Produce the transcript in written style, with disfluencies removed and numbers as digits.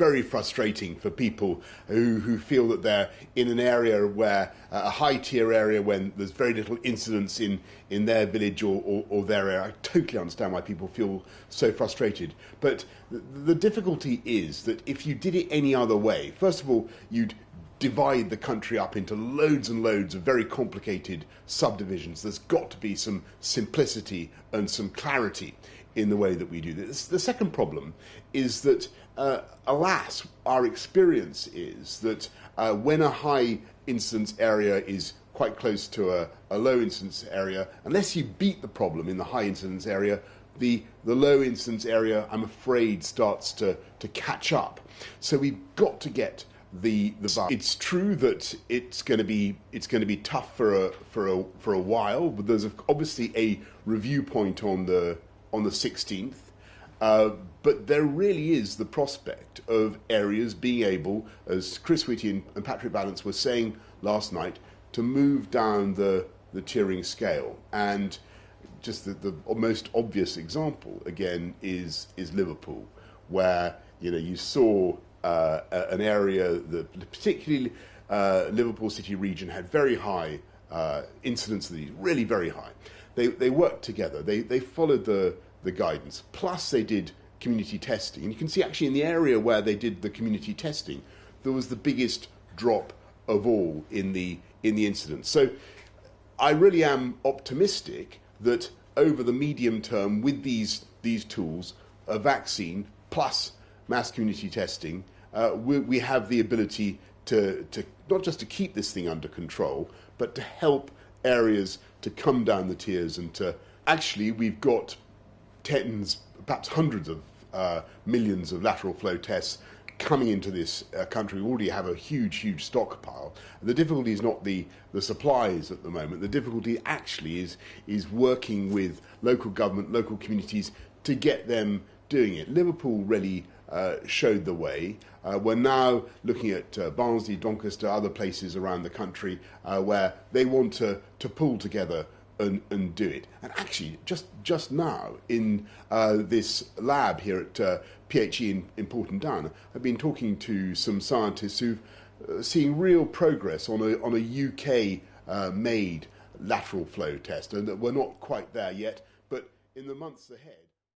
very frustrating for people who feel that they're in an area where, a high tier area, when there's very little incidence in their village or their area. I totally understand why people feel so frustrated. But the difficulty is that if you did it any other way, first of all, you'd divide the country up into loads and loads of very complicated subdivisions. There's got to be some simplicity and some clarity in the way that we do this. The second problem is that, alas, our experience is that when a high incidence area is quite close to a low incidence area, unless you beat the problem in the high incidence area, the low incidence area, I'm afraid, starts to catch up. So we've got to get the it's true that it's going to be tough for a while, but there's obviously a review point on the 16th. But there really is the prospect of areas being able, as Chris Whitty and Patrick Vallance were saying last night, to move down the tiering scale. And just the most obvious example again is Liverpool, where you saw an area that particularly Liverpool City region had very high incidence of these, really very high. They worked together. They followed the guidance. Plus they did community testing. And you can see actually in the area where they did the community testing, there was the biggest drop of all in the incidence. So I really am optimistic that over the medium term, with these tools, a vaccine plus mass community testing, we have the ability to not just to keep this thing under control, but to help areas to come down the tiers and to actually, we've got tens, perhaps hundreds of millions of lateral flow tests coming into this country. We already have a huge stockpile. The difficulty is not the supplies at the moment. The difficulty actually is working with local government, local communities to get them doing it. Liverpool really showed the way. We're now looking at Barnsley, Doncaster, other places around the country where they want to pull together and do it. And actually, just now in this lab here at PHE in Porton Down, I've been talking to some scientists who've seen real progress on a UK made lateral flow test, and we're not quite there yet, but in the months ahead.